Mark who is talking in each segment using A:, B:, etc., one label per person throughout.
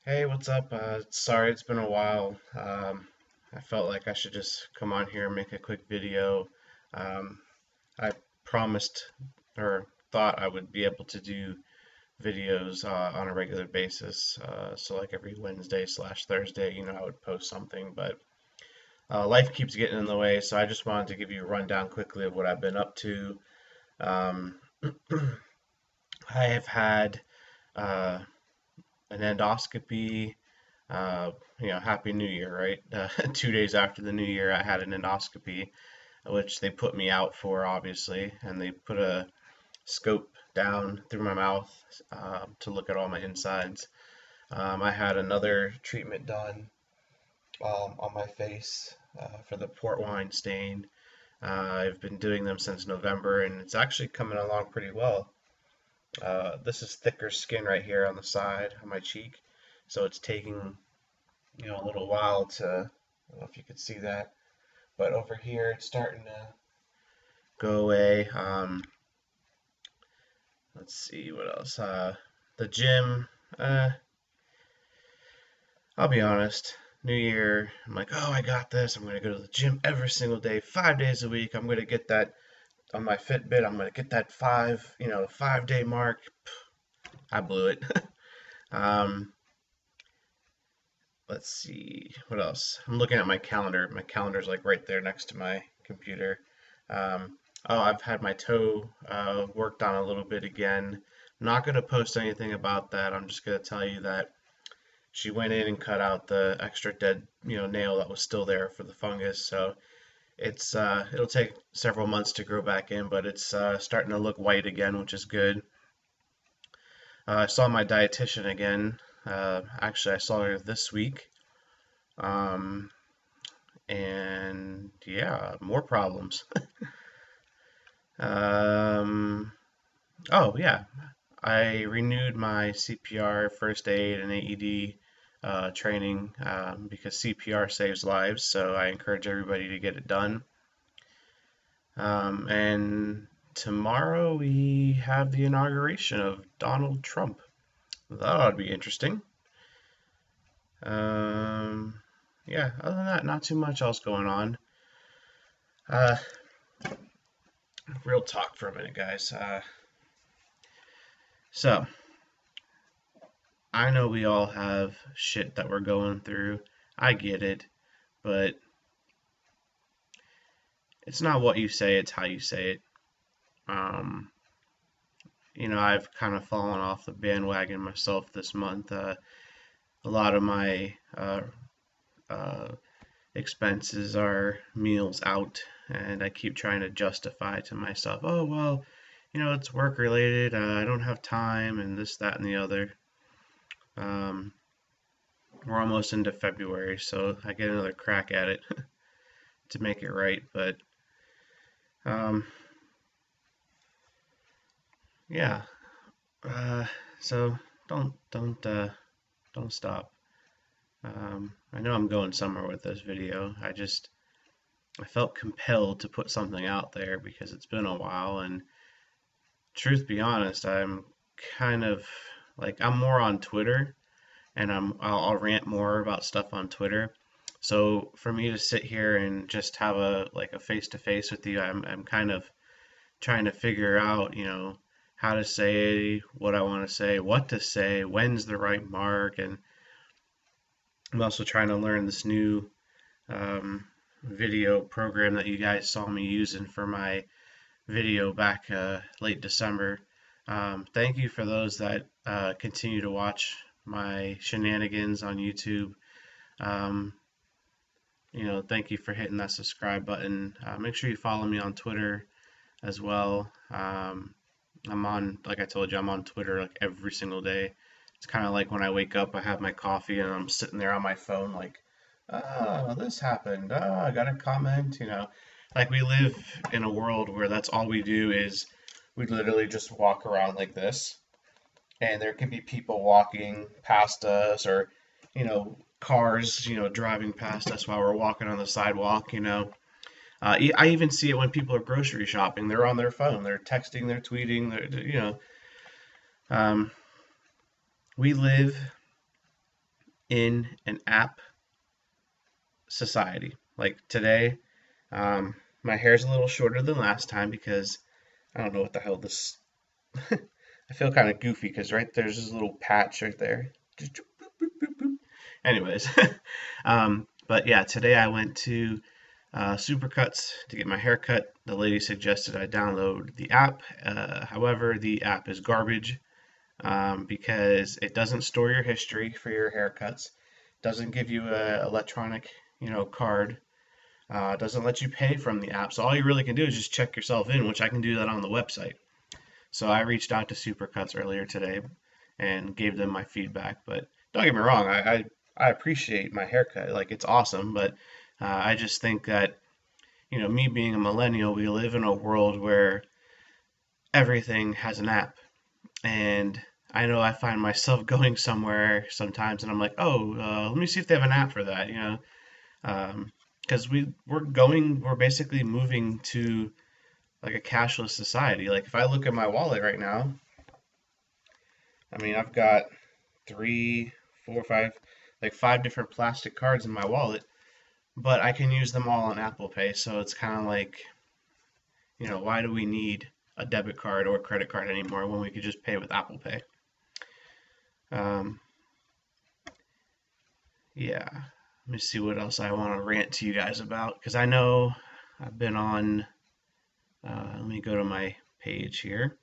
A: Hey, what's up? Sorry it's been a while. I felt like I should just come on here and make a quick video. Um, I promised or thought I would be able to do videos on a regular basis. So like every Wednesday slash Thursday, I would post something, but life keeps getting in the way. So I just wanted to give you a rundown quickly of what I've been up to. Um, I have had uh, an endoscopy. Happy New Year, right? 2 days after the New Year, I had an endoscopy, which they put me out for, obviously, and they put a scope down through my mouth to look at all my insides. I had another treatment done on my face for the port wine stain. I've been doing them since November, and it's actually coming along pretty well. This is thicker skin right here on the side of my cheek, so it's taking a little while to, I don't know if you could see that, but over here it's starting to go away. Let's see what else. The gym, uh, I'll be honest. New Year, I'm like, oh, I got this. I'm gonna go to the gym every single day, 5 days a week. I'm gonna get that on my Fitbit. I'm gonna get that 5-day mark. I blew it. um, let's see what else. I'm looking at my calendar. My calendar's like right there next to my computer. I've had my toe worked on a little bit again. I'm not going to post anything about that. I'm just going to tell you that she went in and cut out the extra dead, nail that was still there for the fungus. So it'll take several months to grow back in, but it's starting to look white again, which is good. I saw my dietitian again. Actually, I saw her this week. Um, and yeah, more problems. Um, oh yeah, I renewed my CPR, first aid, and AED training because CPR saves lives. So I encourage everybody to get it done. And tomorrow we have the inauguration of Donald Trump. That would be interesting. Um, yeah, other than that, not too much else going on. Uh, Real talk for a minute, guys. So, I know we all have shit that we're going through. I get it, but it's not what you say, it's how you say it. Um, I've kind of fallen off the bandwagon myself this month. A lot of my uh, expenses are meals out, and I keep trying to justify to myself, oh, well, it's work related, I don't have time, and this, that, and the other. Um, we're almost into February, so I get another crack at it to make it right, but um, yeah. Uh, so don't stop. I know I'm going somewhere with this video. I felt compelled to put something out there because it's been a while, and truth be honest, I'm kind of like I'm more on Twitter, and I'll rant more about stuff on Twitter. So for me to sit here and just have a face to face with you, I'm kind of trying to figure out, how to say what I want to say, what to say, when's the right mark, and I'm also trying to learn this new um, video program that you guys saw me using for my video back late December. Thank you for those that continue to watch my shenanigans on YouTube. Um, Thank you for hitting that subscribe button. Make sure you follow me on Twitter as well. Like I told you, I'm on Twitter like every single day. It's kind of like when I wake up, I have my coffee and I'm sitting there on my phone, like, oh, this happened. Oh, I got a comment. Like we live in a world where that's all we do is we literally just walk around like this, and there can be people walking past us or, cars, driving past us while we're walking on the sidewalk. I even see it when people are grocery shopping. They're on their phone. They're texting. They're tweeting. Um, we live in an app society. Like today, my hair's a little shorter than last time because I don't know what the hell this. I feel kind of goofy because right there's this little patch right there. Just boop, boop, boop, boop. Anyways, but yeah, today I went to Supercuts to get my hair cut. The lady suggested I download the app. However, the app is garbage because it doesn't store your history for your haircuts, doesn't give you a electronic, card, doesn't let you pay from the app. So all you really can do is just check yourself in, which I can do that on the website. So I reached out to Supercuts earlier today and gave them my feedback. But don't get me wrong, I appreciate my haircut. Like it's awesome, but I just think that me being a millennial, we live in a world where everything has an app, and I know I find myself going somewhere sometimes, and I'm like, oh, let me see if they have an app for that, because we're basically moving to like a cashless society. Like if I look at my wallet right now, I mean, I've got three, four, five, like five different plastic cards in my wallet, but I can use them all on Apple Pay. So it's kind of like, why do we need a debit card or credit card anymore when we could just pay with Apple Pay? Um, yeah, let me see what else I want to rant to you guys about because I know I've been on. Let me go to my page here.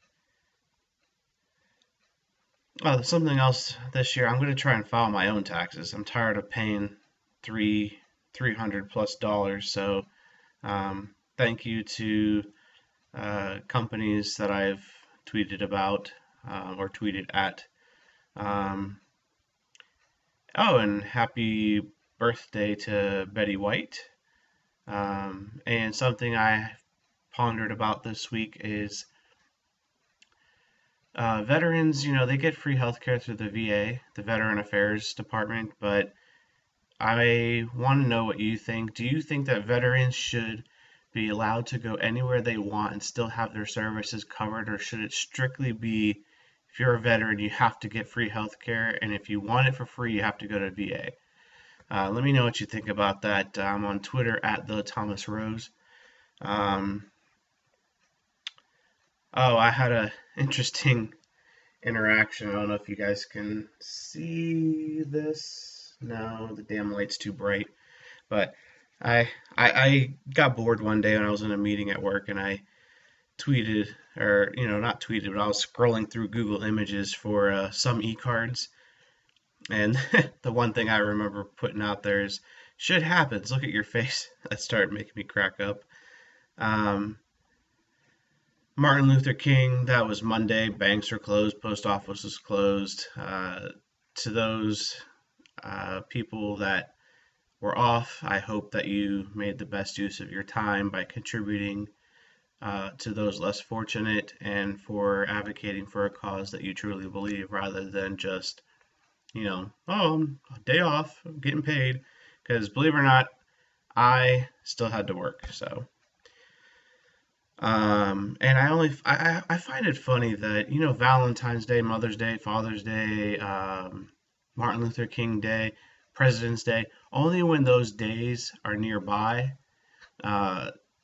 A: Oh, something else this year. I'm going to try and file my own taxes. I'm tired of paying $300+ So, thank you to companies that I've tweeted about or tweeted at. Oh, and happy birthday to Betty White. And something I pondered about this week is veterans, they get free healthcare through the VA, the Veteran Affairs Department, but I want to know what you think. Do you think that veterans should be allowed to go anywhere they want and still have their services covered, or should it strictly be if you're a veteran, you have to get free healthcare, and if you want it for free, you have to go to VA? Let me know what you think about that. I'm on Twitter at the Thomas Rose. Oh, I had a interesting interaction. I don't know if you guys can see this. No, the damn light's too bright. But I got bored one day when I was in a meeting at work, and I tweeted, or not tweeted, but I was scrolling through Google Images for some e-cards, and the one thing I remember putting out there is shit happens. Look at your face. That started making me crack up. Martin Luther King, that was Monday. Banks were closed, post office was closed. To those people that were off, I hope that you made the best use of your time by contributing to those less fortunate and for advocating for a cause that you truly believe rather than just, oh, day off, I'm getting paid. Because believe it or not, I still had to work, so. And I find it funny that, Valentine's Day, Mother's Day, Father's Day, Martin Luther King Day, President's Day, only when those days are nearby,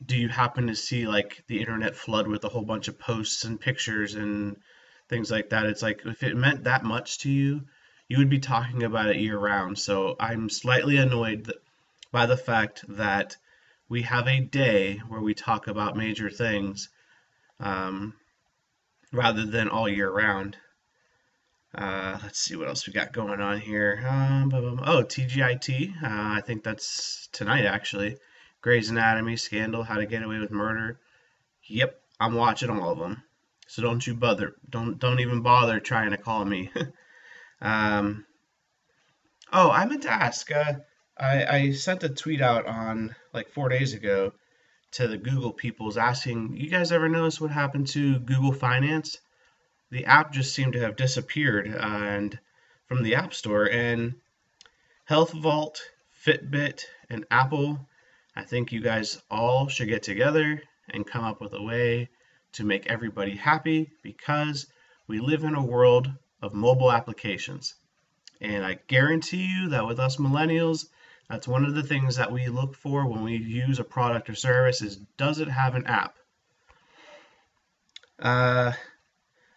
A: do you happen to see like the internet flood with a whole bunch of posts and pictures and things like that. It's like if it meant that much to you, you would be talking about it year round. So I'm slightly annoyed by the fact that we have a day where we talk about major things rather than all year round. Let's see what else we got going on here. Oh, TGIT. I think that's tonight, actually. Grey's Anatomy, Scandal, How to Get Away with Murder. Yep, I'm watching all of them. So don't you bother. Don't even bother trying to call me. Oh, I meant to ask. I sent a tweet out on like 4 days ago to the Google peoples asking, you guys ever notice what happened to Google Finance? The app just seemed to have disappeared and from the App Store. And Heath Vault, Fitbit, and Apple, I think you guys all should get together and come up with a way to make everybody happy because we live in a world of mobile applications. And I guarantee you that with us millennials, that's one of the things that we look for when we use a product or service is, does it have an app? Uh,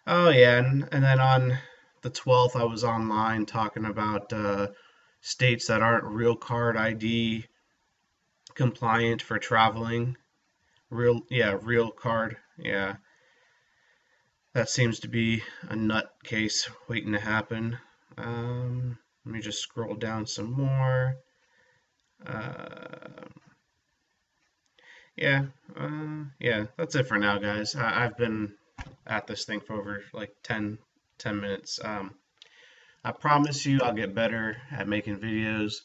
A: oh yeah, and then on the 12th, I was online talking about states that aren't real card ID compliant for traveling. Real card. Yeah, that seems to be a nut case waiting to happen. Let me just scroll down some more. Uh, yeah, yeah, that's it for now, guys. I've been at this thing for over like 10 minutes. I promise you I'll get better at making videos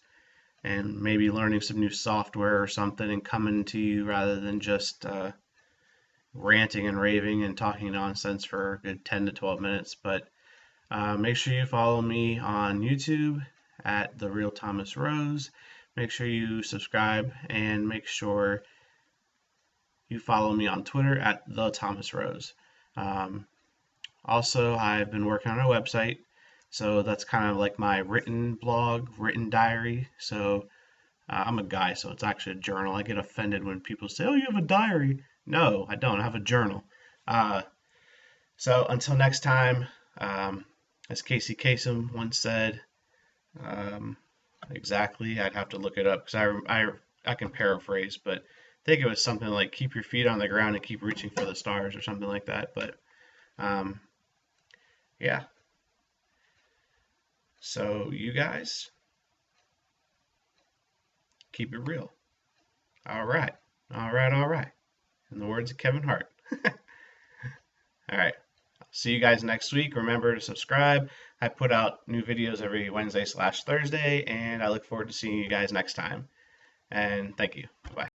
A: and maybe learning some new software or something and coming to you rather than just ranting and raving and talking nonsense for a good 10 to 12 minutes. But make sure you follow me on YouTube at The Real Thomas Rose. Make sure you subscribe and make sure you follow me on Twitter at The Thomas Rose. Um, Also, I've been working on a website, so that's kind of like my written blog, written diary. So I'm a guy, so it's actually a journal. I get offended when people say, "Oh, you have a diary." No, I don't. I have a journal. Uh, so until next time, um, as Casey Kasem once said, um, exactly, I'd have to look it up because I can paraphrase, but I think it was something like "keep your feet on the ground and keep reaching for the stars" or something like that. But um, yeah. So you guys keep it real. All right. All right. All right. In the words of Kevin Hart. All right. See you guys next week. Remember to subscribe. I put out new videos every Wednesday/Thursday, and I look forward to seeing you guys next time. And thank you. Bye.